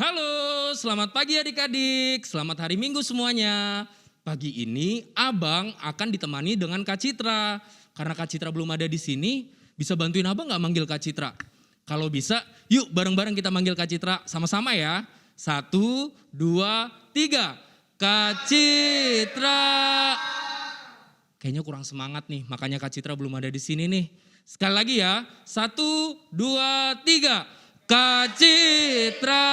Halo, selamat pagi adik-adik. Selamat hari Minggu semuanya. Pagi ini Abang akan ditemani dengan Kak Citra. Karena Kak Citra belum ada di sini, bisa bantuin Abang gak manggil Kak Citra? Kalau bisa, yuk bareng-bareng kita manggil Kak Citra sama-sama ya. 1, 2, 3. Kak Citra. Kayaknya kurang semangat nih, makanya Kak Citra belum ada di sini nih. Sekali lagi ya, 1, 2, 3. Kak Citra.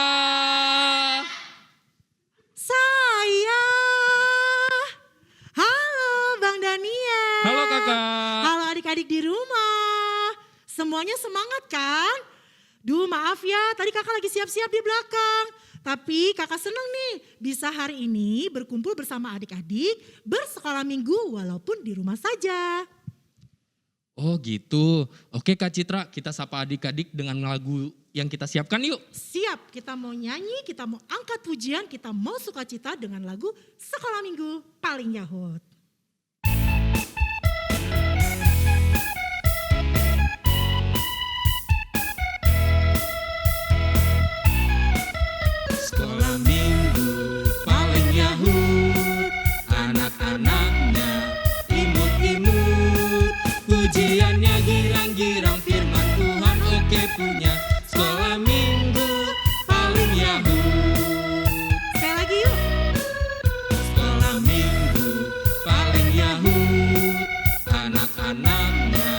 Saya. Halo Bang Daniel. Halo kakak. Halo adik-adik di rumah. Semuanya semangat kan? Duh maaf ya, tadi kakak lagi siap-siap di belakang. Tapi kakak senang nih bisa hari ini berkumpul bersama adik-adik bersekolah minggu walaupun di rumah saja. Oh gitu. Oke Kak Citra, kita sapa adik-adik dengan lagu yang kita siapkan yuk. Siap, kita mau nyanyi, kita mau angkat pujian, kita mau sukacita dengan lagu Sekolah Minggu Paling Yahut. Sekolah minggu paling Yahut, anak-anaknya imut-imut, pujiannya girang-girang, firman Tuhan oke punya. Sekolah minggu paling Yahut. Sekali lagi yuk. Sekolah minggu paling Yahut, anak-anaknya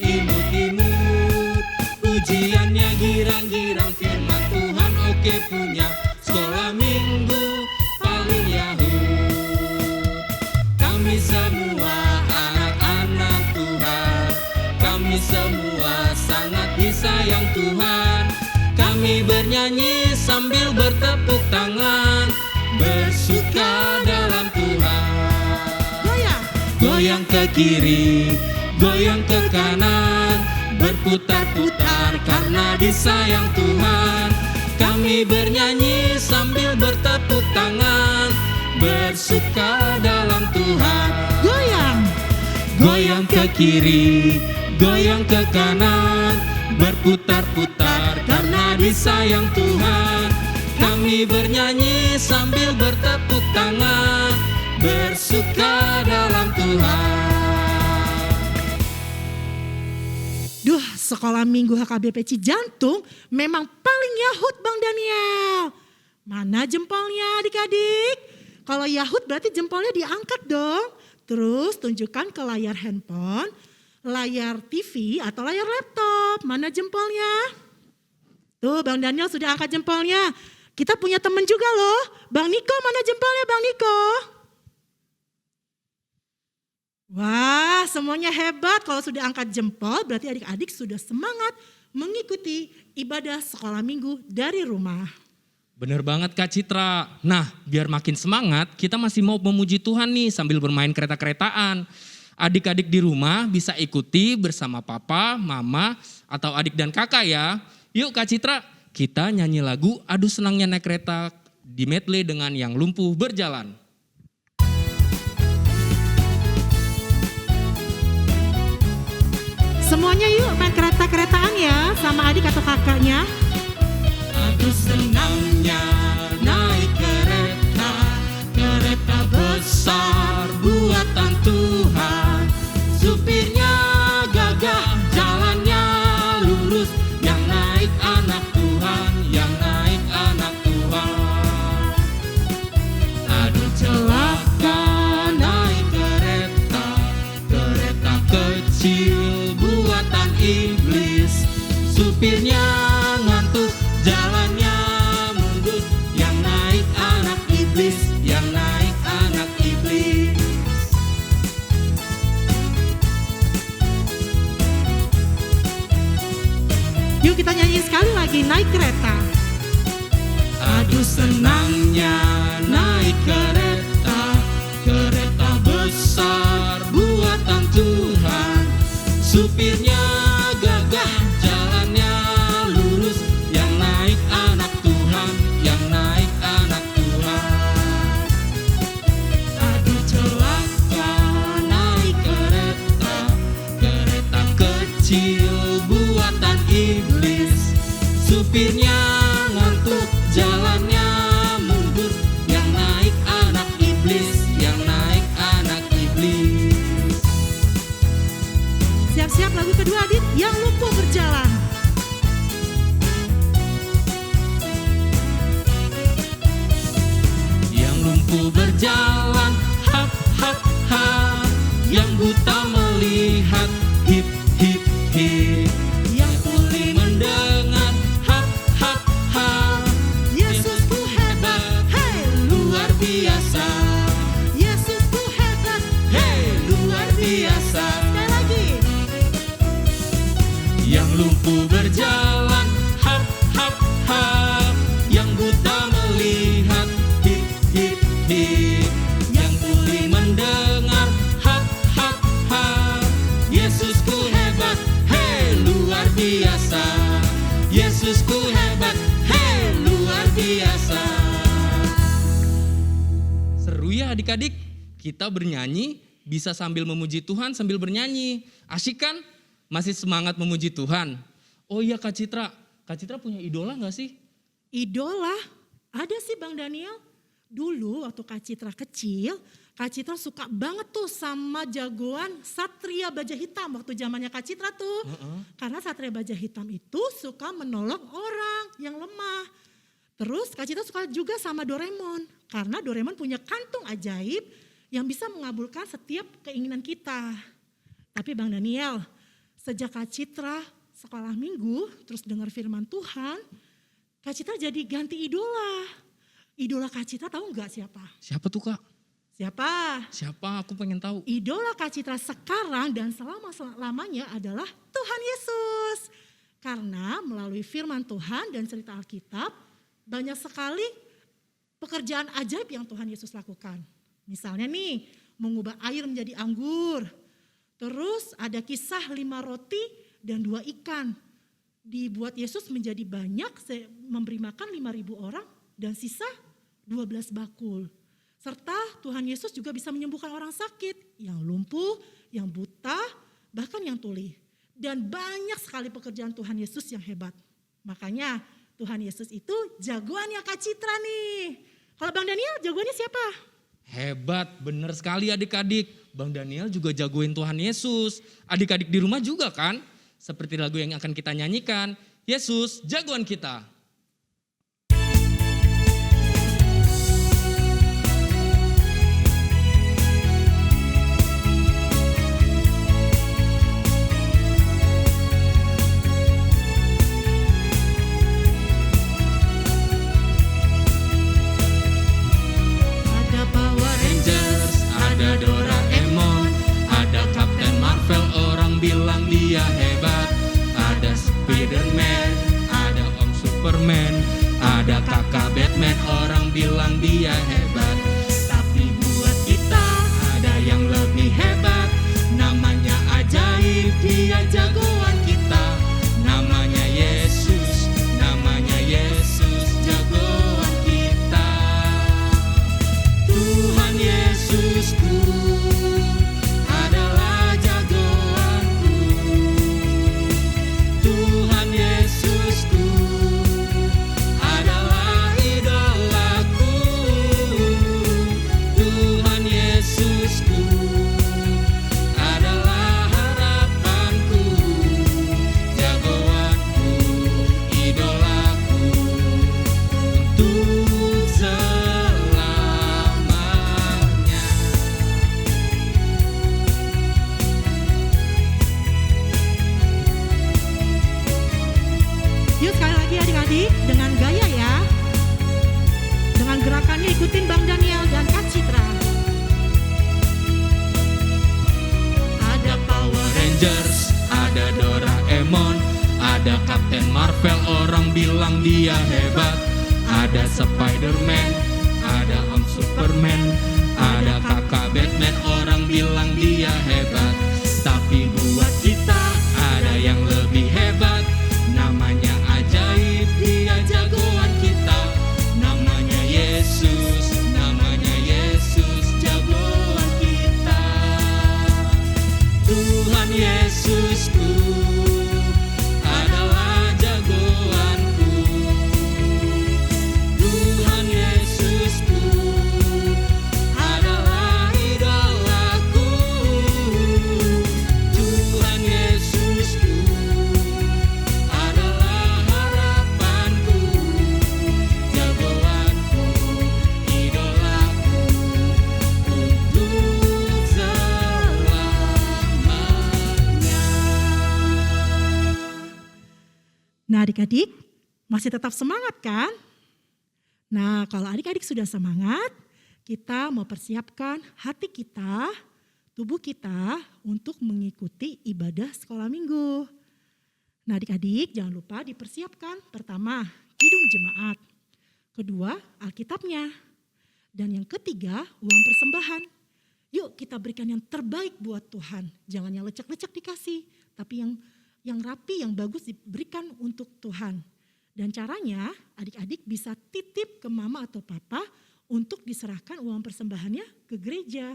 imut-imut, pujiannya girang-girang, firman Tuhan oke punya. Sekolah minggu paling Yahut. Kami semua anak-anak Tuhan, kami semua sangat disayang Tuhan. Kami bernyanyi sambil bertepuk tangan, bersuka dalam Tuhan. Goyang. Goyang ke kiri, goyang ke kanan, berputar-putar karena disayang Tuhan. Kami bernyanyi sambil bertepuk tangan, bersuka dalam Tuhan. Goyang. Goyang ke kiri, goyang ke kanan, berputar-putar karena disayang Tuhan. Kami bernyanyi sambil bertepuk tangan, bersuka dalam Tuhan. Duh, sekolah minggu HKBP Cijantung memang paling Yahut Bang Daniel. Mana jempolnya adik-adik? Kalau Yahut berarti jempolnya diangkat dong. Terus tunjukkan ke layar handphone, layar TV atau layar laptop. Mana jempolnya? Tuh Bang Daniel sudah angkat jempolnya. Kita punya teman juga loh. Bang Niko, mana jempolnya Bang Niko? Wah, semuanya hebat. Kalau sudah angkat jempol berarti adik-adik sudah semangat mengikuti ibadah sekolah minggu dari rumah. Bener banget Kak Citra. Nah, biar makin semangat, kita masih mau memuji Tuhan nih sambil bermain kereta-keretaan. Adik-adik di rumah bisa ikuti bersama papa, mama, atau adik dan kakak ya. Yuk Kak Citra, kita nyanyi lagu Aduh Senangnya Naik Kereta di medley dengan Yang Lumpuh Berjalan. Semuanya yuk main kereta-keretaan ya sama adik atau kakaknya. Aduh senangnya naik kereta, kereta besar buatan Tuhan. Supirnya gagah, jalannya lurus, yang naik anak Tuhan, yang naik anak Tuhan. Aduh celaka naik kereta, kereta kecil buatan iblis. Supirnya ngantuk, jalannya mundur, yang naik anak iblis, yang naik anak iblis. Yuk kita nyanyi sekali lagi naik kereta. Aduh senangnya naik kereta, kereta besar buatan Tuhan. Supirnya gagah, jalannya lurus, yang naik anak Tuhan, yang naik anak Tuhan. Aduh celaka naik kereta, kereta kecil buatan iblis. Supirnya ngantuk, jalan lumpuh berjalan, hap hap hap. Yang buta melihat, hip hip hip. Yang tuli mendengar, hap hap hap. Yesusku hebat, hei Luar biasa, Yesusku hebat, hey luar biasa. sekali lagi. Yang lumpuh berjalan, hap hap hap. Yang buta melihat, hip hip hip. Yang tuli mendengar, hap hap hap. Yesusku hebat, hey luar biasa. Yesusku hebat, hey luar biasa. Seru ya adik-adik, kita bernyanyi bisa sambil memuji Tuhan sambil bernyanyi. Asyik kan? Masih semangat memuji Tuhan. Oh iya Kak Citra punya idola gak sih? Idola, ada sih Bang Daniel. Dulu waktu Kak Citra kecil, Kak Citra suka banget tuh sama jagoan Satria Baja Hitam waktu zamannya Kak Citra tuh. Karena Satria Baja Hitam itu suka menolong orang yang lemah. Terus Kak Citra suka juga sama Doraemon. Karena Doraemon punya kantung ajaib yang bisa mengabulkan setiap keinginan kita. Tapi Bang Daniel, sejak Kak Citra sekolah minggu terus dengar firman Tuhan, Kak Citra jadi ganti idola. Idola Kak Citra tahu nggak siapa? Siapa tuh Kak? Siapa? Siapa? Aku pengen tahu. Idola Kak Citra sekarang dan selama-lamanya adalah Tuhan Yesus. Karena melalui firman Tuhan dan cerita Alkitab, banyak sekali pekerjaan ajaib yang Tuhan Yesus lakukan. Misalnya nih, mengubah air menjadi anggur. Terus ada kisah 5 roti dan 2 ikan. Dibuat Yesus menjadi banyak, memberi makan 5.000 orang dan sisa 12 bakul. Serta Tuhan Yesus juga bisa menyembuhkan orang sakit, yang lumpuh, yang buta, bahkan yang tuli. Dan banyak sekali pekerjaan Tuhan Yesus yang hebat. Makanya Tuhan Yesus itu jagoannya Kak Citra nih. Kalau Bang Daniel jagoannya siapa? Hebat, bener sekali adik-adik. Bang Daniel juga jagoin Tuhan Yesus. Adik-adik di rumah juga kan? Seperti lagu yang akan kita nyanyikan. Yesus, jagoan kita. Ada Power Rangers, ada Doraemon, ada Kapten Marvel, orang bilang dia hebat. Ada Spiderman, ada Om Superman, ada Kakak Batman, orang bilang dia hebat. Tapi buat kita ada yang lebih hebat, namanya ajaib, dia jagoan kita. Namanya Yesus, jagoan kita. Tuhan Yesusku adalah jagoanku. Tuhan Yesusku adalah idolaku. Tuhan Yesusku adalah harapanku, jagoanku, idolaku untuk selamanya. Yuk sekali lagi adik-adik dengan gaya ya. Dengan gerakannya ikutin Bang Daniel dan Kak Citra. Ada Power Rangers, ada Doraemon, ada Kapten Marvel, orang bilang dia hebat. Ada Spiderman, ada Om Superman, ada Kakak Batman, orang bilang dia hebat. Tapi buat kita ada yang lebih hebat, namanya ajaib, dia jagoan kita. Namanya Yesus, jagoan kita. Tuhan Yesusku adalah jagoanku. Tuhan Yesusku adalah idolaku. Tuhan Yesusku Nah adik-adik masih tetap semangat kan? Nah kalau adik-adik sudah semangat, kita mau persiapkan hati kita, tubuh kita untuk mengikuti ibadah sekolah minggu. Nah adik-adik jangan lupa dipersiapkan. Pertama, kidung jemaat. Kedua, Alkitabnya. Dan yang ketiga, uang persembahan. Yuk kita berikan yang terbaik buat Tuhan. Jangan yang lecek-lecek dikasih, tapi yang rapi, yang bagus diberikan untuk Tuhan. Dan caranya adik-adik bisa titip ke mama atau papa untuk diserahkan uang persembahannya ke gereja.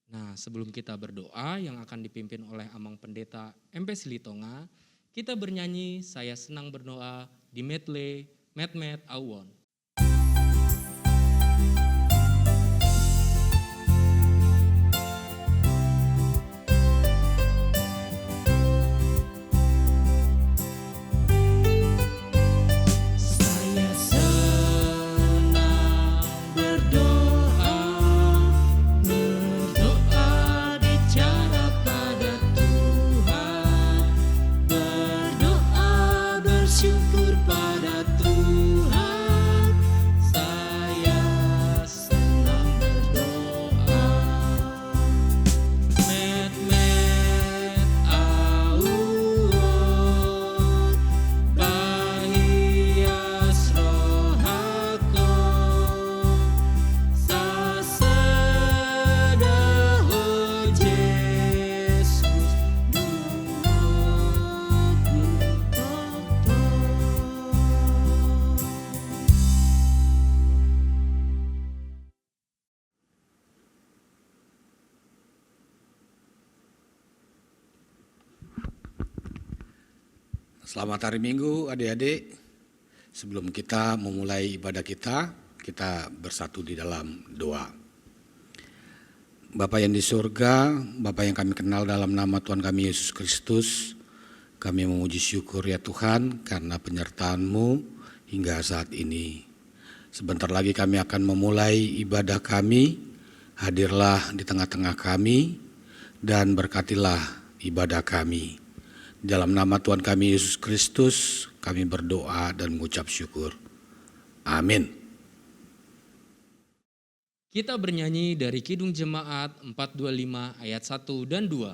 Nah, sebelum kita berdoa yang akan dipimpin oleh Amang Pendeta MP Silitonga, kita bernyanyi Saya Senang Berdoa di medley Met Awon. Saya senang berdoa bicara pada Tuhan, berdoa bersyukur pada Tuhan. Saya senang berdoa. Met awon bahias rohako sasedaho Jesus duoku toto. Selamat hari Minggu adik-adik. Sebelum kita memulai ibadah kita bersatu di dalam doa. Bapa yang di surga, Bapa yang kami kenal dalam nama Tuhan kami Yesus Kristus, kami memuji syukur ya Tuhan karena penyertaan-Mu hingga saat ini. Sebentar lagi kami akan memulai ibadah kami, hadirlah di tengah-tengah kami dan berkatilah ibadah kami. Dalam nama Tuhan kami Yesus Kristus, kami berdoa dan mengucap syukur. Amin. Kita bernyanyi dari Kidung Jemaat 425 ayat 1 dan 2.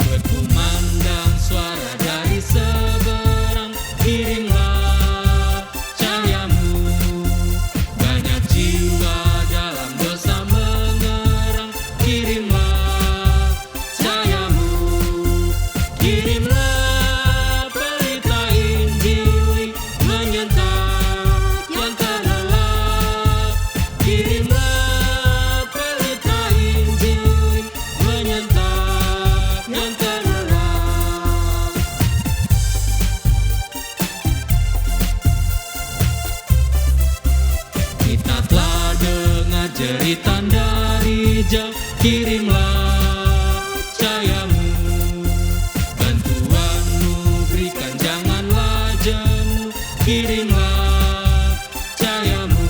Berkumandang suara dari seberang, kirimlah cahayamu. Banyak jiwa dalam dosa mengerang, kirimlah cahayamu. Kirimlah pelita Injil menyentap yang terlelap. Kirimlah pelita Injil menyentap yang terlelap. Kita telah dengar jeritan dari jauh, kirimlah cahayamu. Bantuanmu berikan, janganlah jemu, kirimlah cahayamu.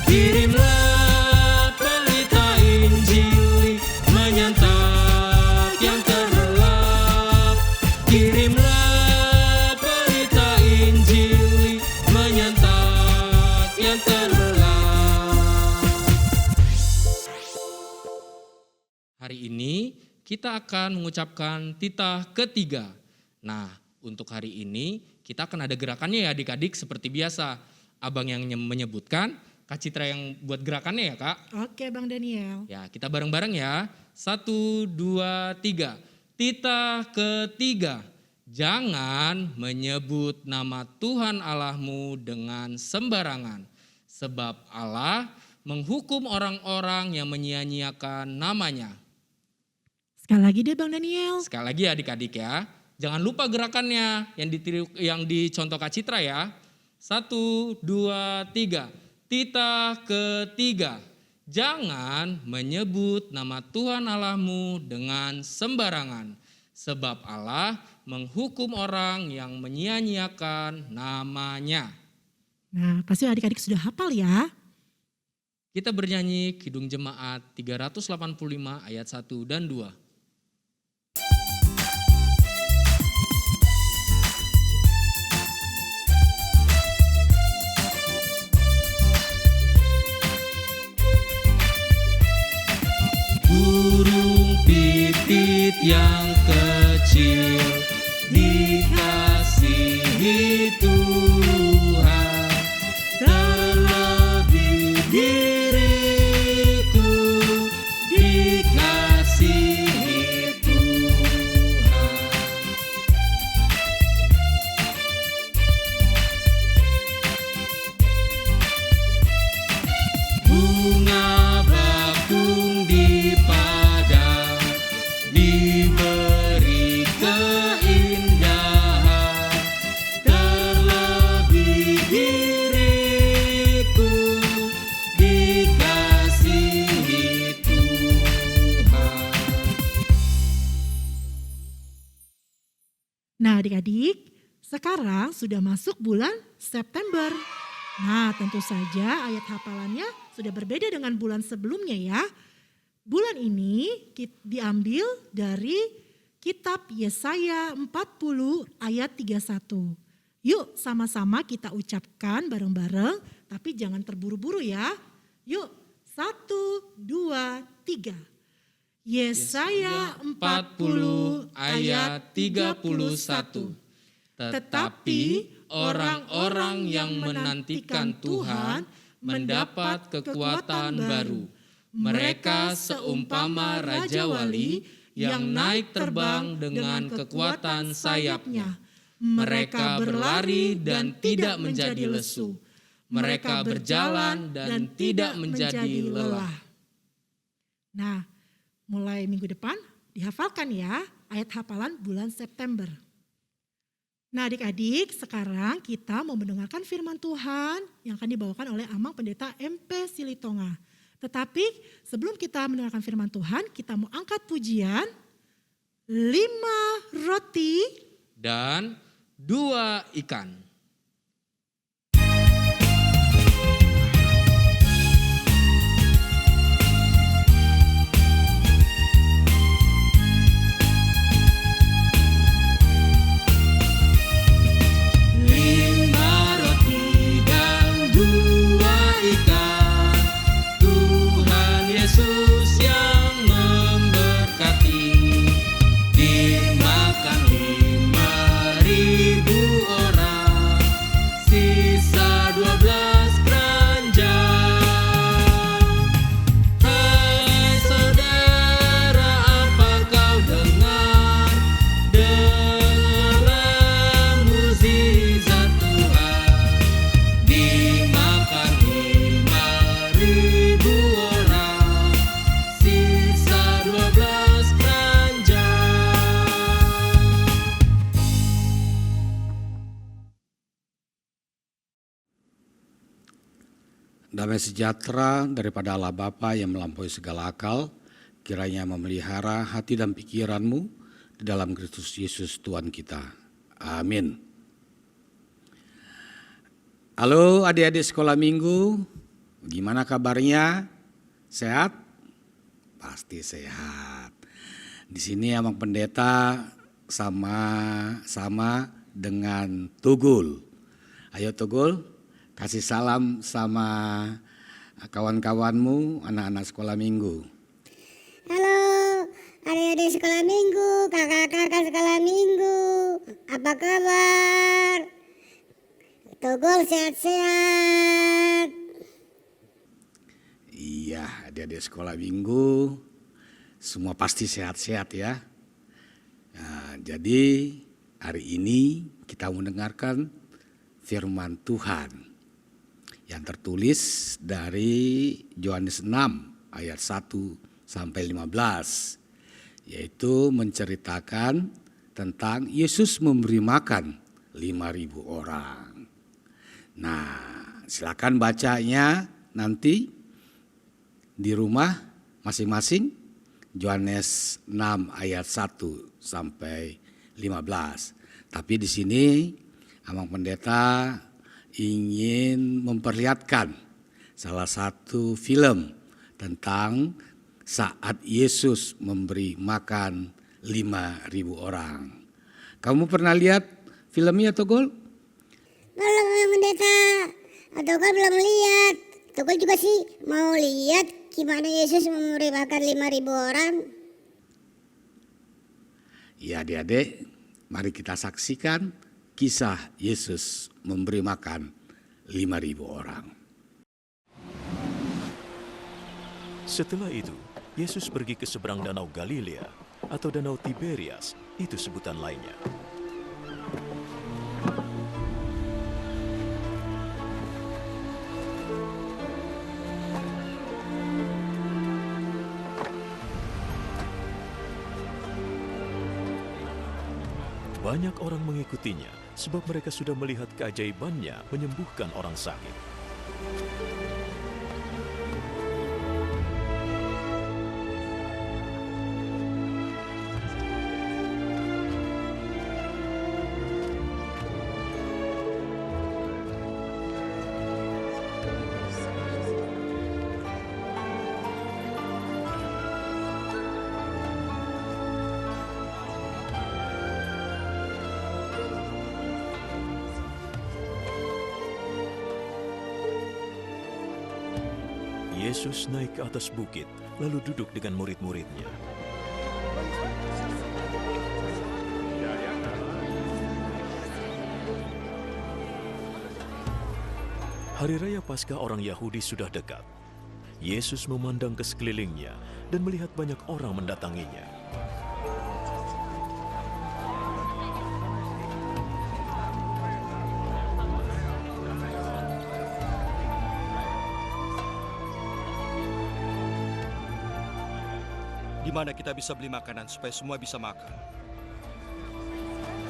Kirimlah pelita Injil menyantap yang terlelap. Kirimlah pelita Injil menyantap yang terlelap. Hari ini kita akan mengucapkan titah ketiga. Nah, untuk hari ini kita akan ada gerakannya ya adik-adik seperti biasa. Abang yang menyebutkan, Kak Citra yang buat gerakannya ya Kak. Oke Bang Daniel. Ya, kita bareng-bareng ya. 1, 2, 3. Titah ketiga. Jangan menyebut nama Tuhan Allahmu dengan sembarangan. Sebab Allah menghukum orang-orang yang menyia-nyiakan namanya. Sekali lagi deh Bang Daniel. Sekali lagi adik-adik ya. Jangan lupa gerakannya yang dicontoh Kak Citra ya. 1, 2, 3. Titah ketiga. Jangan menyebut nama Tuhan Allahmu dengan sembarangan. Sebab Allah menghukum orang yang menyia-nyiakan namanya. Nah, pasti adik-adik sudah hafal ya. Kita bernyanyi Kidung Jemaat 385 ayat 1 dan 2. Burung pipit yang kecil dikasihi Tuhan, terlebih diriku dikasihi Tuhan. Bunga bakung di padang diberi keindahan, terlebih diriku dikasihi Tuhan. Nah adik-adik, sekarang sudah masuk bulan September. Nah tentu saja ayat hafalannya sudah berbeda dengan bulan sebelumnya ya. Bulan ini diambil dari kitab Yesaya 40 ayat 31. Yuk sama-sama kita ucapkan bareng-bareng, tapi jangan terburu-buru ya. Yuk, 1, 2, 3. Yesaya 40 ayat 31. Tetapi orang-orang yang menantikan Tuhan mendapat kekuatan baru. Mereka seumpama Raja Wali yang naik terbang dengan kekuatan sayapnya. Mereka berlari dan tidak menjadi lesu. Mereka berjalan dan tidak menjadi lelah. Nah, mulai minggu depan dihafalkan ya ayat hafalan bulan September. Nah adik-adik, sekarang kita mau mendengarkan firman Tuhan yang akan dibawakan oleh Amang Pendeta MP Silitonga. Tetapi sebelum kita mendengarkan firman Tuhan, kita mau angkat pujian 5 roti Dan 2 ikan. Yesus yang memberkati, dimakan 5.000 orang, sisa 12 keranjang. Hai saudara, apa kau dengar? Dengarlah mukjizat Tuhan, dimakan 5.000 orang, sisa 12 keranjang. Damai sejahtera daripada Allah Bapa yang melampaui segala akal, kiranya memelihara hati dan pikiranmu di dalam Kristus Yesus Tuhan kita. Amin. Halo adik-adik sekolah minggu, gimana kabarnya? Sehat? Pasti sehat. Di sini Amang Pendeta sama dengan Tugul. Ayo Tugul, kasih salam sama kawan-kawanmu, anak-anak sekolah minggu. Halo adik-adik sekolah minggu, kakak-kakak sekolah minggu, apa kabar? Tugul sehat-sehat. Iya, adik-adik sekolah minggu, semua pasti sehat-sehat ya. Nah, jadi hari ini kita mendengarkan firman Tuhan yang tertulis dari Yohanes 6 ayat 1 sampai 15, yaitu menceritakan tentang Yesus memberi makan 5.000 orang. Nah, silakan bacanya nanti di rumah masing-masing, Yohanes 6 ayat 1 sampai 15. Tapi di sini Amang Pendeta ingin memperlihatkan salah satu film tentang saat Yesus memberi makan 5.000 orang. Kamu pernah lihat filmnya Togol? Belum pendeta, Togol belum lihat. Togol juga sih mau lihat gimana Yesus memberi makan 5.000 orang. Ya adik-adik, mari kita saksikan kisah Yesus memberi makan 5.000 orang. Setelah itu, Yesus pergi ke seberang danau Galilea atau danau Tiberias, itu sebutan lainnya. Banyak orang mengikutinya sebab mereka sudah melihat keajaibannya menyembuhkan orang sakit. Yesus naik ke atas bukit, lalu duduk dengan murid-muridnya. Hari Raya Paskah orang Yahudi sudah dekat. Yesus memandang ke sekelilingnya dan melihat banyak orang mendatanginya. Di mana kita bisa beli makanan supaya semua bisa makan?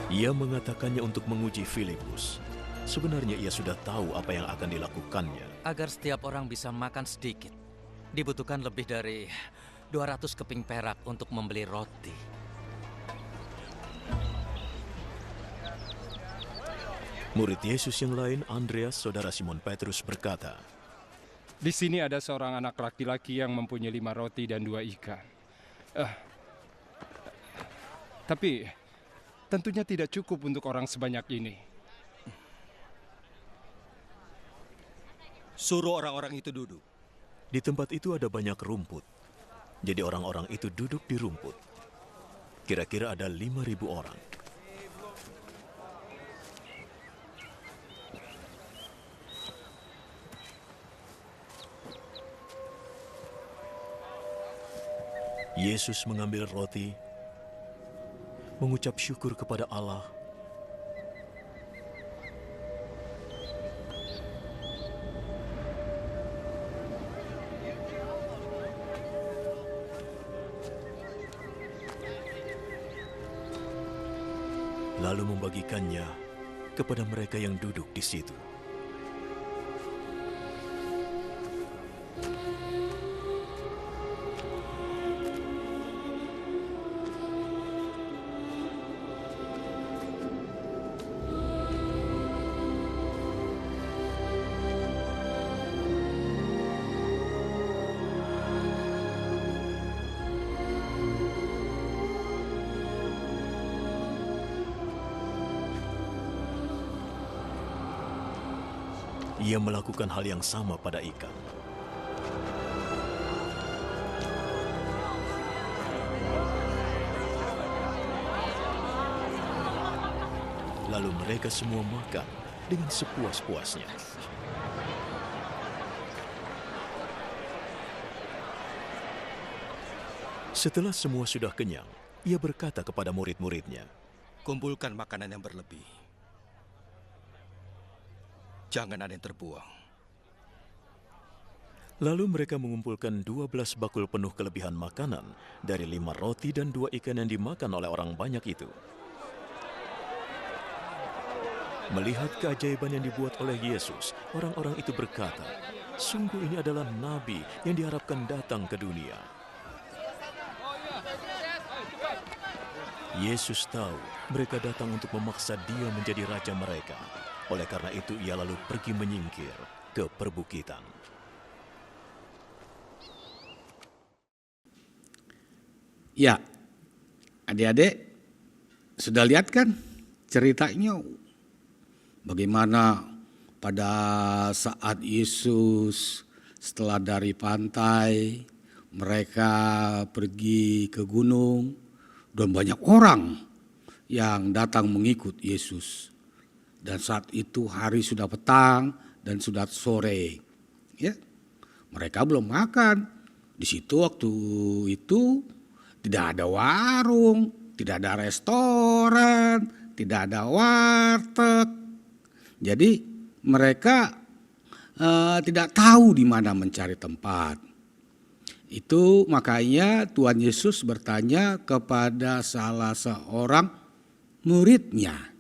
Ia mengatakannya untuk menguji Filipus. Sebenarnya ia sudah tahu apa yang akan dilakukannya. Agar setiap orang bisa makan sedikit, dibutuhkan lebih dari 200 keping perak untuk membeli roti. Murid Yesus yang lain, Andreas, saudara Simon Petrus, berkata, Di sini ada seorang anak laki-laki yang mempunyai 5 roti dan 2 ikan. Tapi tentunya tidak cukup untuk orang sebanyak ini. Suruh orang-orang itu duduk. di tempat itu ada banyak rumput. Jadi orang-orang itu duduk di rumput. Kira-kira ada 5.000 orang. Yesus mengambil roti, mengucap syukur kepada Allah, lalu membagikannya kepada mereka yang duduk di situ. Ia melakukan hal yang sama pada ikan. Lalu mereka semua makan dengan sepuas-puasnya. Setelah semua sudah kenyang, ia berkata kepada murid-muridnya, Kumpulkan makanan yang berlebih. Jangan ada yang terbuang. Lalu mereka mengumpulkan 12 bakul penuh kelebihan makanan dari 5 roti dan 2 ikan yang dimakan oleh orang banyak itu. Melihat keajaiban yang dibuat oleh Yesus, orang-orang itu berkata, sungguh ini adalah nabi yang diharapkan datang ke dunia. Yesus tahu mereka datang untuk memaksa dia menjadi raja mereka. Oleh karena itu ia lalu pergi menyingkir ke perbukitan. Ya, adik-adik sudah lihat kan ceritanya bagaimana pada saat Yesus setelah dari pantai mereka pergi ke gunung dan banyak orang yang datang mengikut Yesus. Dan saat itu hari sudah petang dan sudah sore. Ya, mereka belum makan. Di situ waktu itu tidak ada warung, tidak ada restoran, tidak ada warteg. Jadi mereka tidak tahu di mana mencari tempat. Itu makanya Tuhan Yesus bertanya kepada salah seorang muridnya.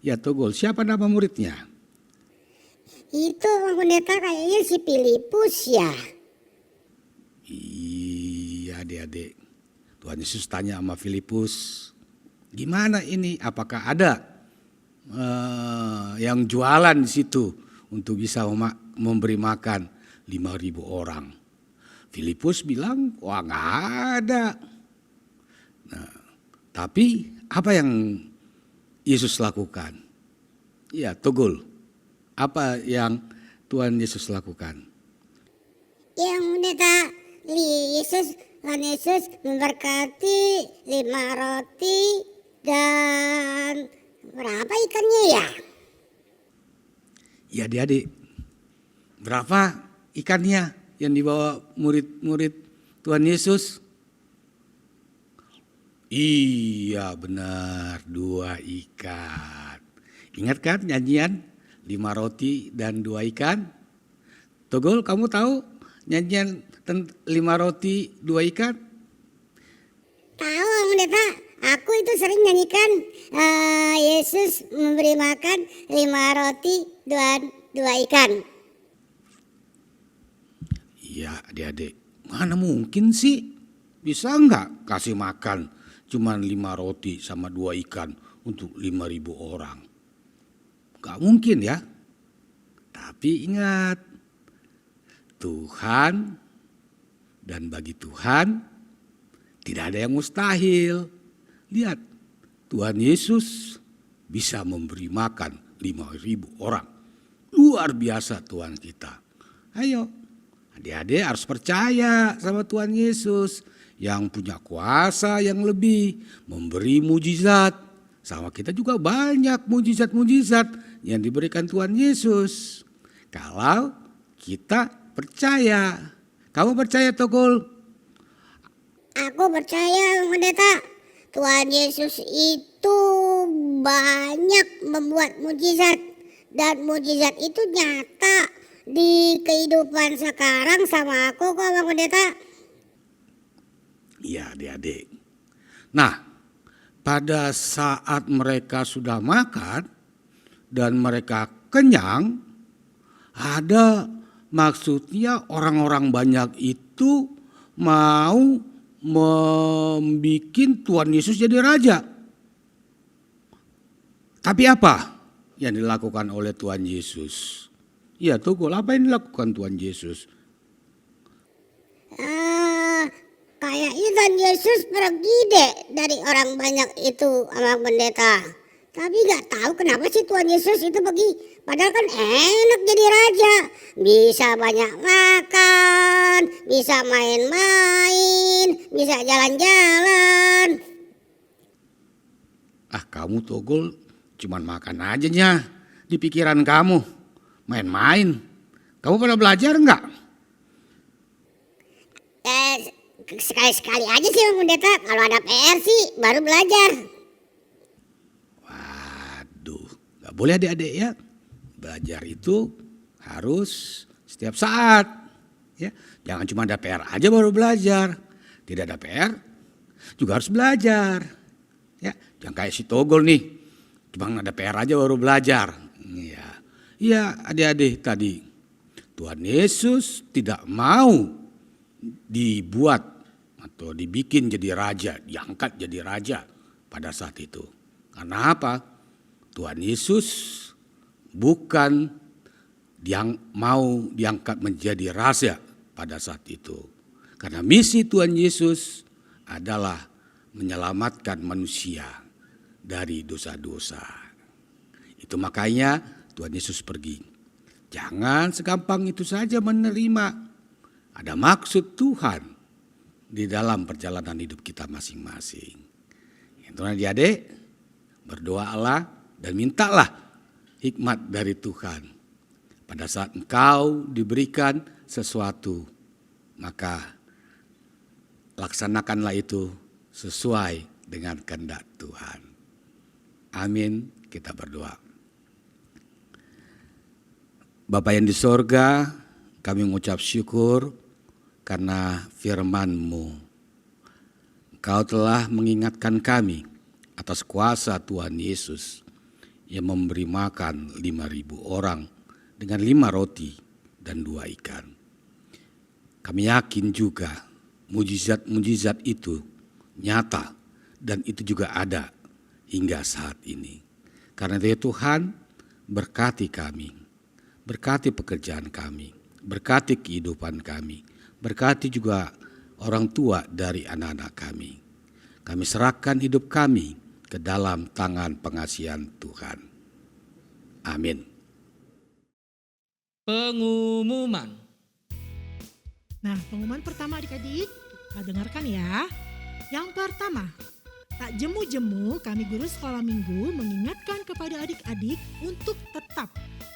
Ya Togol, siapa nama muridnya? Itu Bang Pendeta kayaknya si Filipus ya. Iya adik-adik. Tuhan Yesus tanya sama Filipus, gimana ini? Apakah ada yang jualan di situ untuk bisa memberi makan 5.000 orang? Filipus bilang, wah nggak ada. Nah, tapi apa yang Yesus lakukan? Ya Togol, apa yang Tuhan Yesus lakukan? Yang Pendeta Tuhan Yesus memberkati 5 roti dan berapa ikannya ya? Ya adik-adik, berapa ikannya yang dibawa murid-murid Tuhan Yesus? Iya benar, 2 ikan. Ingat kan nyanyian 5 roti dan 2 ikan? Togol, kamu tahu nyanyian 5 roti 2 ikan? Tahu Bang Pendeta, aku itu sering nyanyikan Yesus memberi makan 5 roti dan 2 ikan. Iya adik-adik, mana mungkin sih bisa enggak kasih makan cuma 5 roti sama 2 ikan untuk 5.000 orang? Enggak mungkin ya. Tapi ingat, Tuhan dan bagi Tuhan tidak ada yang mustahil. Lihat, Tuhan Yesus bisa memberi makan 5.000 orang. Luar biasa Tuhan kita. Ayo, adik-adik harus percaya sama Tuhan Yesus yang punya kuasa yang lebih, memberi mujizat. Sama kita juga banyak mujizat-mujizat yang diberikan Tuhan Yesus. Kalau kita percaya. Kamu percaya Togol? Aku percaya Bang Pendeta, Tuhan Yesus itu banyak membuat mujizat dan mujizat itu nyata di kehidupan sekarang sama aku kok Bang Pendeta. Iya adik-adik. Nah, pada saat mereka sudah makan dan mereka kenyang, ada maksudnya orang-orang banyak itu mau membikin Tuhan Yesus jadi raja. Tapi apa yang dilakukan oleh Tuhan Yesus? Ya Togol, apa yang dilakukan Tuhan Yesus? Kayaknya Tuhan Yesus pergi deh dari orang banyak itu sama pendeta. Tapi gak tahu kenapa sih Tuhan Yesus itu pergi. Padahal kan enak jadi raja. Bisa banyak makan, bisa main-main, bisa jalan-jalan. Ah kamu Togol cuman makan aja nya di pikiran kamu. Main-main. Kamu pernah belajar enggak? Sekali-sekali aja sih Bang Pendeta. Kalau ada PR sih baru belajar. Waduh, gak boleh adik-adik ya. Belajar itu harus setiap saat. Ya, jangan cuma ada PR aja baru belajar. Tidak ada PR juga harus belajar. Ya, jangan kayak si Togol nih. Cuma ada PR aja baru belajar. Iya adik-adik tadi. Tuhan Yesus tidak mau dibuat atau dibikin jadi raja, diangkat jadi raja pada saat itu. Karena apa? Tuhan Yesus bukan yang mau diangkat menjadi rahasia pada saat itu. Karena misi Tuhan Yesus adalah menyelamatkan manusia dari dosa-dosa. Itu makanya Tuhan Yesus pergi. Jangan segampang itu saja menerima. Ada maksud Tuhan di dalam perjalanan hidup kita masing-masing. Itu adik-adik, berdoalah dan mintalah hikmat dari Tuhan. Pada saat engkau diberikan sesuatu, maka laksanakanlah itu sesuai dengan kehendak Tuhan. Amin, kita berdoa. Bapa yang di sorga, kami mengucap syukur karena firman-Mu. Engkau telah mengingatkan kami atas kuasa Tuhan Yesus yang memberi makan 5.000 orang dengan 5 roti dan 2 ikan. Kami yakin juga mujizat-mujizat itu nyata dan itu juga ada hingga saat ini. Karena itu Tuhan, berkati kami, berkati pekerjaan kami, berkati kehidupan kami, berkati juga orang tua dari anak-anak kami. Kami serahkan hidup kami ke dalam tangan pengasihan Tuhan. Amin. Pengumuman. Nah, pengumuman pertama adik-adik, kita dengarkan ya. Yang pertama, tak jemu-jemu kami guru sekolah minggu mengingatkan kepada adik-adik untuk tetap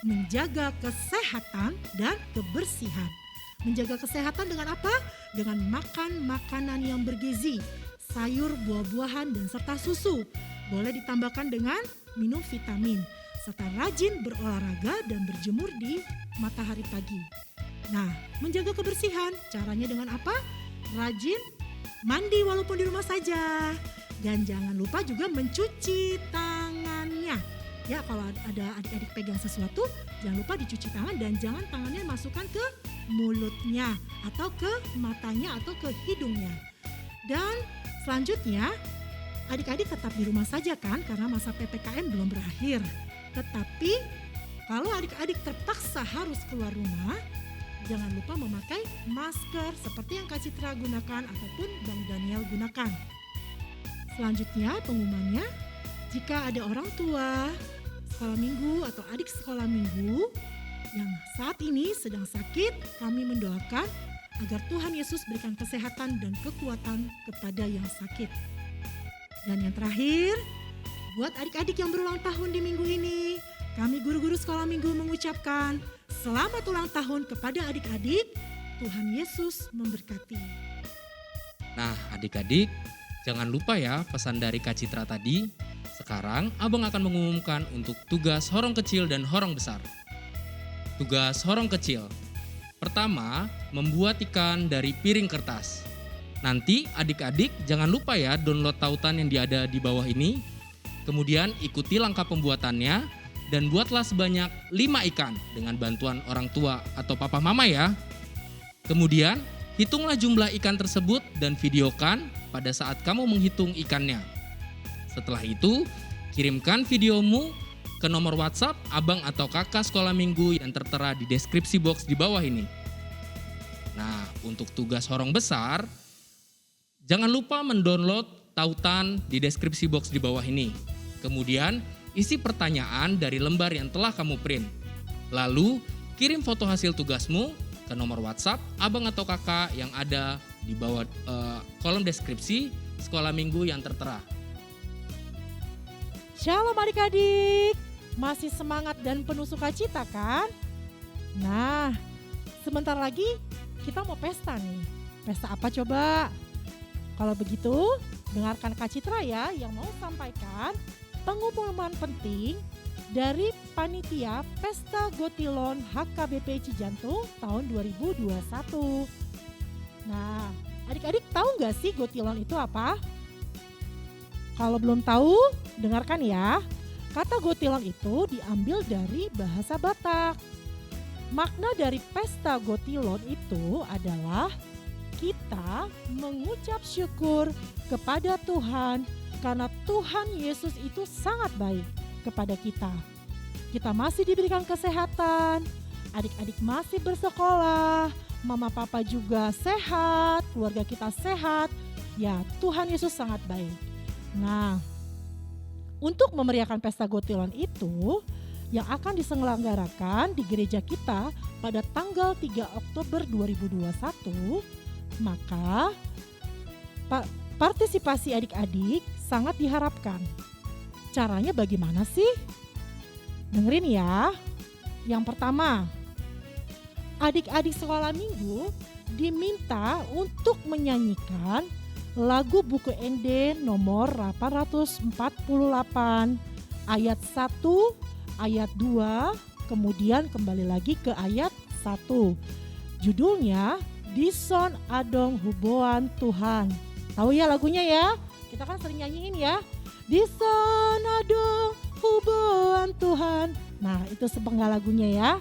menjaga kesehatan dan kebersihan. Menjaga kesehatan dengan apa? Dengan makan makanan yang bergizi, sayur, buah-buahan, dan serta susu. Boleh ditambahkan dengan minum vitamin, serta rajin berolahraga dan berjemur di matahari pagi. Nah, menjaga kebersihan caranya dengan apa? Rajin mandi walaupun di rumah saja. Dan jangan lupa juga mencuci tangannya. Ya, kalau ada adik-adik pegang sesuatu, jangan lupa dicuci tangan dan jangan tangannya masukkan ke mulutnya atau ke matanya atau ke hidungnya. Dan selanjutnya, adik-adik tetap di rumah saja kan karena masa PPKM belum berakhir. Tetapi kalau adik-adik terpaksa harus keluar rumah, jangan lupa memakai masker seperti yang Kak Citra gunakan ataupun Bang Daniel gunakan. Selanjutnya pengumumannya, jika ada orang tua sekolah minggu atau adik sekolah minggu yang saat ini sedang sakit, kami mendoakan agar Tuhan Yesus berikan kesehatan dan kekuatan kepada yang sakit. Dan yang terakhir, buat adik-adik yang berulang tahun di minggu ini, kami guru-guru sekolah minggu mengucapkan selamat ulang tahun kepada adik-adik. Tuhan Yesus memberkati. Nah, adik-adik, jangan lupa ya pesan dari Kak Citra tadi. Sekarang Abang akan mengumumkan untuk tugas horong kecil dan horong besar. Tugas horong kecil. Pertama, membuat ikan dari piring kertas. Nanti adik-adik jangan lupa ya download tautan yang ada di bawah ini. Kemudian ikuti langkah pembuatannya dan buatlah sebanyak 5 ikan dengan bantuan orang tua atau papa mama ya. Kemudian hitunglah jumlah ikan tersebut dan videokan pada saat kamu menghitung ikannya. Setelah itu, kirimkan videomu ke nomor WhatsApp abang atau kakak sekolah minggu yang tertera di deskripsi box di bawah ini. Nah, untuk tugas horong besar, jangan lupa mendownload tautan di deskripsi box di bawah ini. Kemudian, isi pertanyaan dari lembar yang telah kamu print. Lalu, kirim foto hasil tugasmu ke nomor WhatsApp abang atau kakak yang ada di bawah kolom deskripsi sekolah minggu yang tertera. Shalom adik-adik, masih semangat dan penuh sukacita kan? Nah, sebentar lagi kita mau pesta nih. Pesta apa coba? Kalau begitu, dengarkan Kak Citra ya yang mau sampaikan pengumuman penting dari Panitia Pesta Gotilon HKBP Cijantung tahun 2021. Nah, adik-adik tahu nggak sih Gotilon itu apa? Kalau belum tahu, dengarkan ya. Kata Gotilon itu diambil dari bahasa Batak. Makna dari Pesta Gotilon itu adalah kita mengucap syukur kepada Tuhan karena Tuhan Yesus itu sangat baik kepada kita. kita masih diberikan kesehatan, adik-adik masih bersekolah, mama papa juga sehat, keluarga kita sehat. Ya, Tuhan Yesus sangat baik. Nah, untuk memeriahkan pesta Gotilon itu yang akan diselenggarakan di gereja kita pada tanggal 3 Oktober 2021, maka partisipasi adik-adik sangat diharapkan. Caranya bagaimana sih? Dengerin ya. Yang pertama, adik-adik sekolah minggu diminta untuk menyanyikan lagu buku ND nomor 848 ayat 1, ayat 2, kemudian kembali lagi ke ayat 1. Judulnya Dison Adong Huboan Tuhan. Tahu ya lagunya ya? Kita kan sering nyanyiin ya. Dison Adong Huboan Tuhan. Nah, itu sepenggal lagunya ya.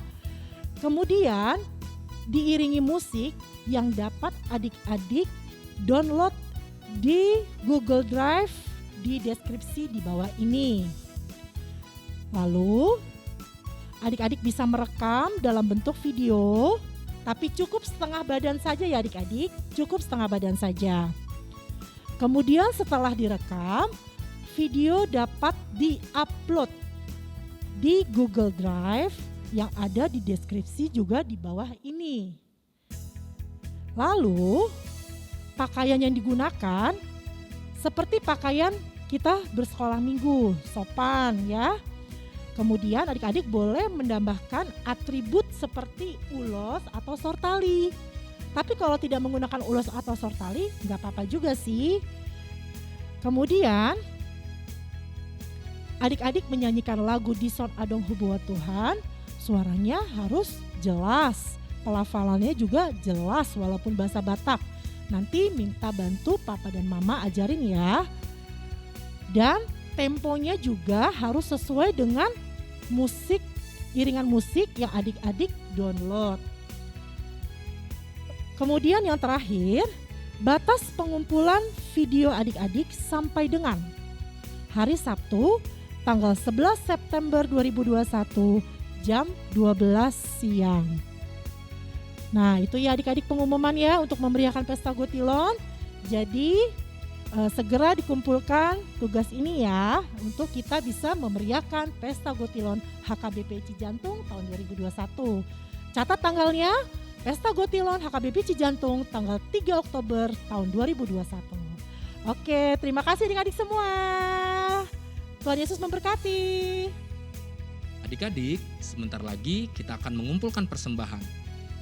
Kemudian diiringi musik yang dapat adik-adik download di Google Drive di deskripsi di bawah ini. Lalu adik-adik bisa merekam dalam bentuk video, tapi cukup setengah badan saja ya adik-adik, cukup setengah badan saja. Kemudian setelah direkam, video dapat di-upload di Google Drive yang ada di deskripsi juga di bawah ini. Lalu pakaian yang digunakan seperti pakaian kita bersekolah minggu, sopan ya. Kemudian adik-adik boleh menambahkan atribut seperti ulos atau sortali. Tapi kalau tidak menggunakan ulos atau sortali nggak apa-apa juga sih. Kemudian adik-adik menyanyikan lagu Dison Adong Huboan Tuhan, suaranya harus jelas, pelafalannya juga jelas walaupun bahasa Batak. Nanti minta bantu papa dan mama ajarin ya. Dan temponya juga harus sesuai dengan musik, iringan musik yang adik-adik download. Kemudian yang terakhir, batas pengumpulan video adik-adik sampai dengan hari Sabtu tanggal 11 September 2021 jam 12 siang. Nah, itu ya adik-adik pengumuman ya untuk memeriahkan pesta Gotilon. Jadi segera dikumpulkan tugas ini ya untuk kita bisa memeriahkan pesta Gotilon HKBP Cijantung tahun 2021. Catat tanggalnya, pesta Gotilon HKBP Cijantung tanggal 3 Oktober tahun 2021. Oke, terima kasih adik-adik semua. Tuhan Yesus memberkati. Adik-adik, sebentar lagi kita akan mengumpulkan persembahan.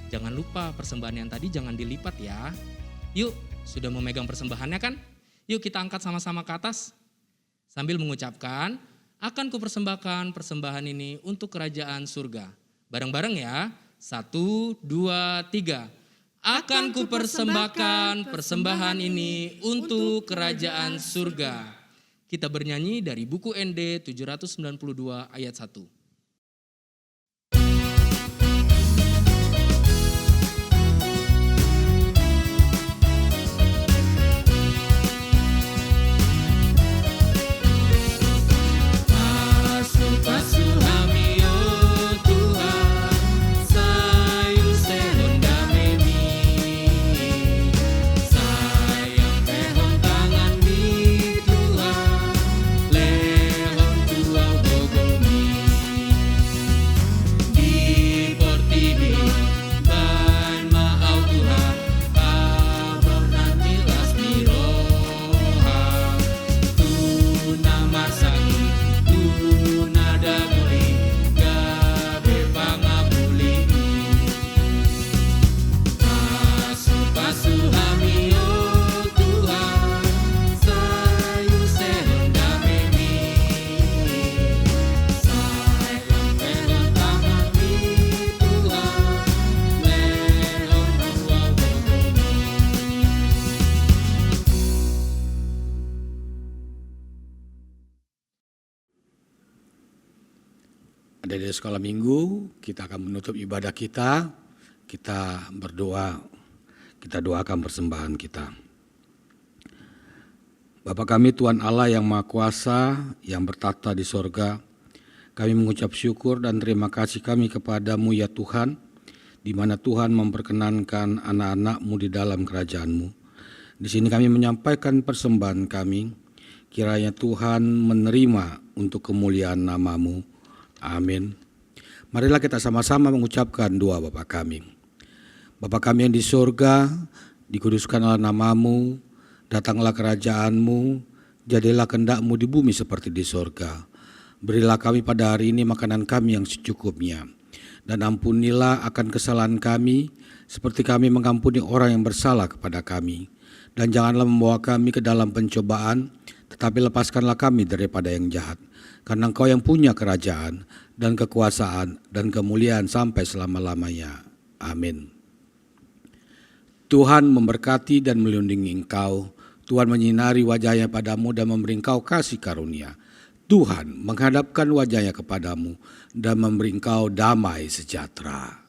Jangan lupa persembahan yang tadi jangan dilipat ya. Yuk, sudah memegang persembahannya kan? Yuk kita angkat sama-sama ke atas. Sambil mengucapkan, akan kupersembahkan persembahan ini untuk kerajaan surga. Bareng-bareng ya. 1, 2, 3. Akan kupersembahkan persembahan ini untuk kerajaan surga. Kita bernyanyi dari buku ND 792 ayat 1. Dari sekolah minggu, kita akan menutup ibadah kita berdoa, kita doakan persembahan kita. Bapa kami Tuhan Allah yang Maha Kuasa, yang bertata di sorga, Kami mengucap syukur dan terima kasih kami kepadamu ya Tuhan, di mana Tuhan memperkenankan anak-anak-Mu di dalam kerajaan-Mu. Di sini kami menyampaikan persembahan kami, kiranya Tuhan menerima untuk kemuliaan nama-Mu. Amin. Marilah kita sama-sama mengucapkan doa Bapa kami. Bapa kami yang di surga, dikuduskanlah nama-Mu, datanglah kerajaan-Mu, jadilah kehendak-Mu di bumi seperti di surga. Berilah kami pada hari ini makanan kami yang secukupnya. Dan ampunilah akan kesalahan kami, seperti kami mengampuni orang yang bersalah kepada kami. Dan janganlah membawa kami ke dalam pencobaan, tetapi lepaskanlah kami daripada yang jahat. Karena Engkau yang punya kerajaan, dan kekuasaan, dan kemuliaan sampai selama-lamanya. Amin. Tuhan memberkati dan melindungi engkau. Tuhan menyinari wajahnya padamu dan memberi engkau kasih karunia. Tuhan menghadapkan wajahnya kepadamu dan memberi engkau damai sejahtera.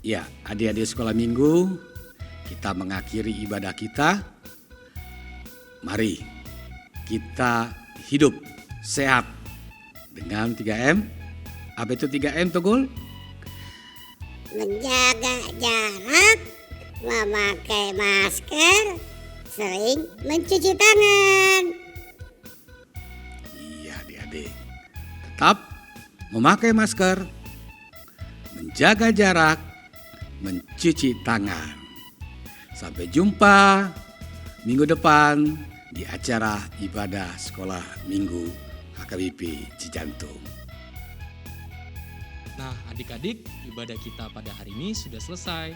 Ya, adik-adik sekolah minggu, kita mengakhiri ibadah kita. Mari kita hidup sehat dengan 3M. Apa itu 3M, Tugul? Menjaga jarak, memakai masker, sering mencuci tangan. Iya adik-adik, tetap memakai masker, menjaga jarak, mencuci tangan. Sampai jumpa minggu depan di acara ibadah sekolah minggu HKBP Cijantung. Nah adik-adik, ibadah kita pada hari ini sudah selesai.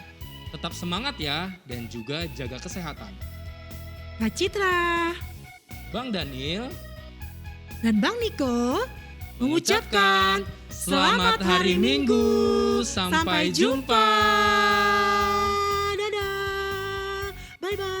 Tetap semangat ya dan juga jaga kesehatan. Kak Citra Bang Daniel dan Bang Niko mengucapkan selamat hari Minggu. Sampai jumpa. Dadah. Bye-bye.